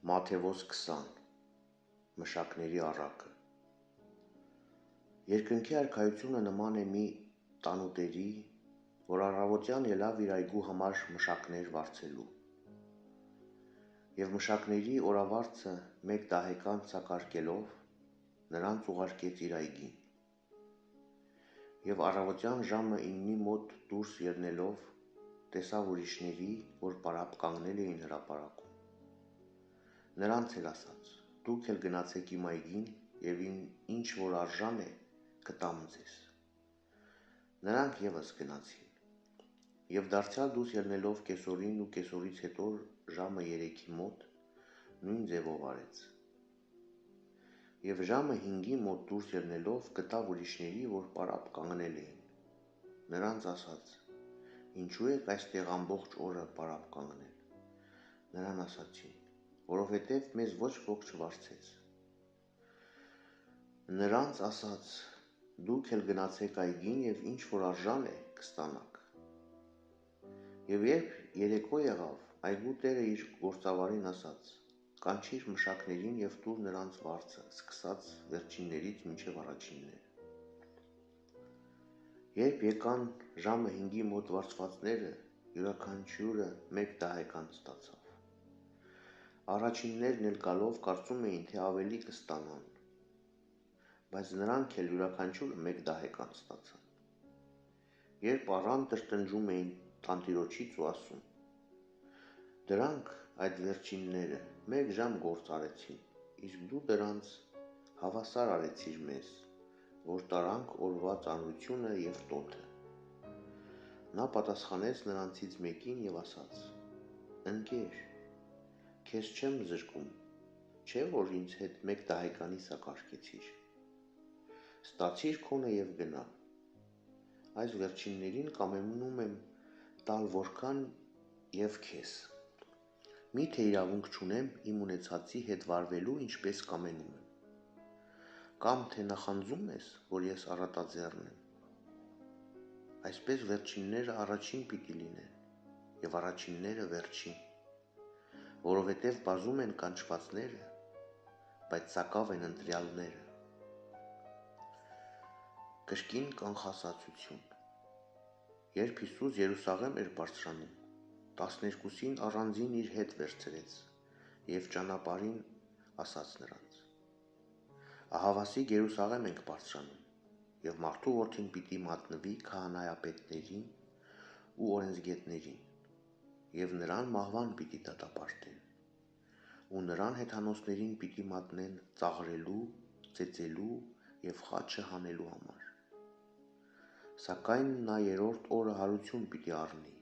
Մատթեոս 20 Մշակների առակը Երկնքի արքայությունը նման է մի տանուտերի, որ առավոտյան ելավ իր այգու համար մշակներ վարձելու, և մշակների օրավարձը մեկ դահեկան ցակարկելով նրանց ուղարկեց իր այգին, և առավոտյան ժամը 9-ի մոտ դուրս ելնելով տեսավ ուրիշների, որ պարապ կանգնել էին հրապարակում. Նրանց էլ ասաց. դուք էլ գնացեք իմ այգին և ինչ որ արժան է կտամ ձեզ։ Նրանք ևս գնացին, և դարձյալ դուրս ելնելով կեսօրին ու կեսօրից հետո ժամը 3-ի մոտ նույն ձևով արեց։ Եվ ժամը 5-ի մոտ դուրս ելնելով գտավ ուրիշների, որ պարապ կանգնել էին։ Նրանց ասաց. ինչու եք այստեղ ամբողջ օրը պարապ կանգնել։ Նրան ասացին. որովհետև մեզ ոչ ոք չվարձեց։ Նրանց ասաց. դուք էլ գնացեք այգին և ինչ որ արժան է կստանաք։ Եվ երբ երեկո եղավ, այգու տերը իր գործավարին ասաց. կանչիր մշակներին և տուր նրանց վարձը, սկսած վերջիններից մինչև առաջինները։ Երբ եկան ժամը 5-ի մոտ վարձվածները, յուրաքանչյուրը մեկ դահեկան ստացավ։ Առաջիններն էլ գալով կարծում էին, թե ավելի կստանան, բայց նրանք էլ յուրաքանչյուրը մեկ դահեկան ստացան։ Երբ առան, տրտնջում էին տանտիրոջից ու ասում. դրանք, այդ վերջինները, մեկ ժամ գործ արեցին, իսկ դու դրանց հավասար արեցիր մեզ, որ տարանք օրվա ծանրությունը և տոտը։ Նա պատասխանեց նրանցից մեկին և ասաց. ընկեր, քեզ չեմ զրկում, չէ՞ որ ինձ հետ մեկ դահեկանի սակարկեցիր։ Ստացիր քոնը և գնա։ Այս վերջիններին կամենում եմ տալ որքան և քեզ։ Մի՞թե իրավունք չունեմ իմ ունեցածի հետ վարվելու, ինչպես կամենում եմ։ Կամ թե նախանձում ես, որ ես առատաձեռն եմ։ Այսպես վերջինները առաջին պիտի լինեն, և առաջինները վերջին, որովհետև բազում են կանչվածները, բայց սակավ են ընտրյալները։ Կրկին կանխասացություն։ Երբ Հիսուս Երուսաղեմ էր բարձրանում, 12-ին առանձին իր հետ վերցրեց և ճանապարհին ասաց նրանց. ահավասիկ Երուսաղեմ ենք բարձրանում, և մարդու որդին պիտի մատնվի քահանայապետերին ու օրենսգետներին, և նրան մահվան պիտի դատապարտեն, ու նրան հեթանոսներին պիտի մատնեն ծաղրելու, ծեծելու և խաչը հանելու համար, սակայն նա երրորդ օրը հարություն պիտի առնի։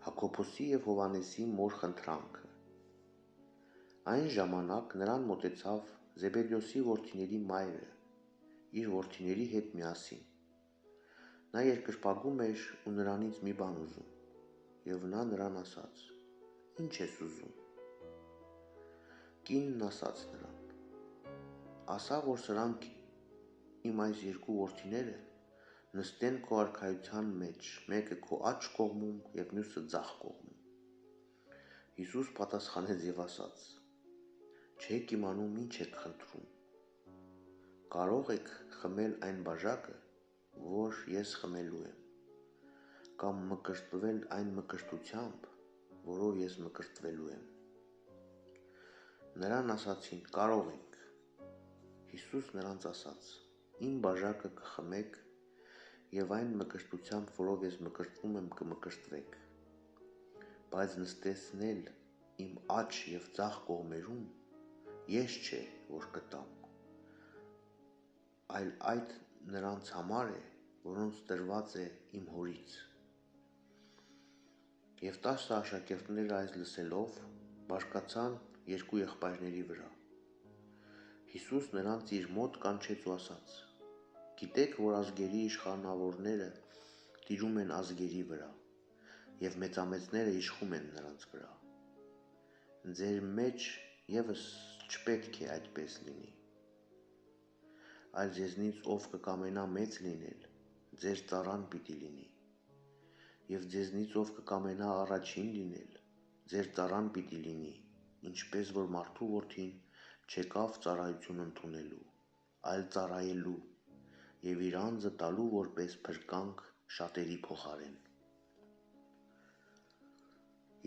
Հակոբոսի և Հովհաննեսի մոր խնդրանքը։ Այն ժամանակ նրան մոտեցավ Զեբեդեոսի որդիների մայրը իր որդիների հետ միասին։ Նա երկրպագում էր ու նրանից մի բան ուզում, և նա նրան ասաց. ինչ ես ուզում։ Կինն ասաց նրան. ասա, որ սրանք իմ այս երկու որդիները նստեն քո արքայության մեջ, մեկը քո աջ կողմում և մյուսը ձախ կողմում։ Հիսուս պատասխանեց և ասաց. չեք իմանում ինչ եք խնդրում։ Կարո՞ղ եք խմել այն բաժակը, որ ես խմելու եմ, կամ մկրտվել այն մկրտությամբ, որով ես մկրտվելու եմ։ Նրան ասացին. կարող ենք։ Հիսուս նրանց ասաց. իմ բաժակը կխմեք և այն մկրտությամբ, որով ես մկրտվում եմ, կմկրտվեք, բայց նստեցնել իմ աջ և ձախ կողմերում ես չէ, որ կտամ, այլ այդ նրանց համար է, որոնց տրված է իմ Հորից։ Եվ 10 աշակերտները այս լսելով բարկացան երկու եղբայրների վրա։ Հիսուս նրանց իր մոտ կանչեց ու ասաց. գիտեք, որ ազգերի իշխանավորները տիրում են ազգերի վրա, և մեծամեծները իշխում են նրանց վրա։ Ձեր մեջ ևս չպետք է այդպես լինի, այլ ձեզնից ով կկամենա մեծ լինել, ձեր ծառան պիտի լինի, և ձեզնից ով կկամենա առաջին լինել, ձեր ծառան պիտի լինի, ինչպես որ մարդու որդին չեկավ ծառայություն ընդունելու, այլ ծառայելու և իր անձը տալու որպես փրկանք շատերի փոխարեն։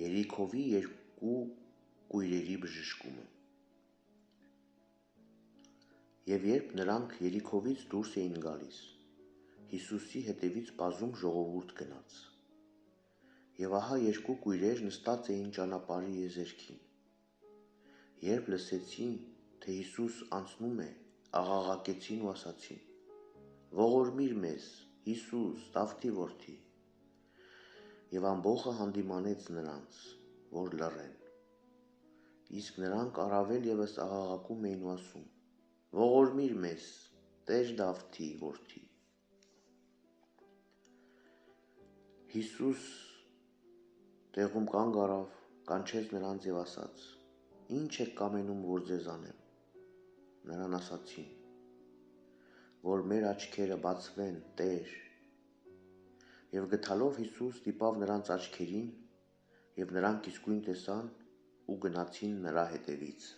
Երիքովի երկու կույրերի բժշկումը։ Եվ երբ նրանք Երիքովից դուրս էին գալիս, Հիսուսի հետևից բազում ժողովուրդ գնաց։ Եվ ահա երկու կույրեր նստած էին ճանապարհի եզերքին։ Երբ լսեցին, թե Հիսուս անցնում է, աղաղակեցին ու ասացին. «Ողորմիր մեզ, Հիսուս, Դավթի որդի»։ Եվ ամբոխը հանդիմանեց նրանց, որ լռեն։ Իսկ նրանք առավել ևս աղաղակում էին ու ասում. «Ողորմիր մեզ, Տեր Դավթի որդի»։ Հիսուս տեղում կանգ առավ, կանչեց նրանց և ասաց. «Ինչ եք կամենում, որ ձեզ անեմ»։ Նրան ասացին. «Որ մեր աչքերը բացվեն, Տեր»։ Եվ գթալով Հիսուս դիպավ նրանց աչքերին, և նրանք իսկույն տեսան ու գնացին նրա հետևից։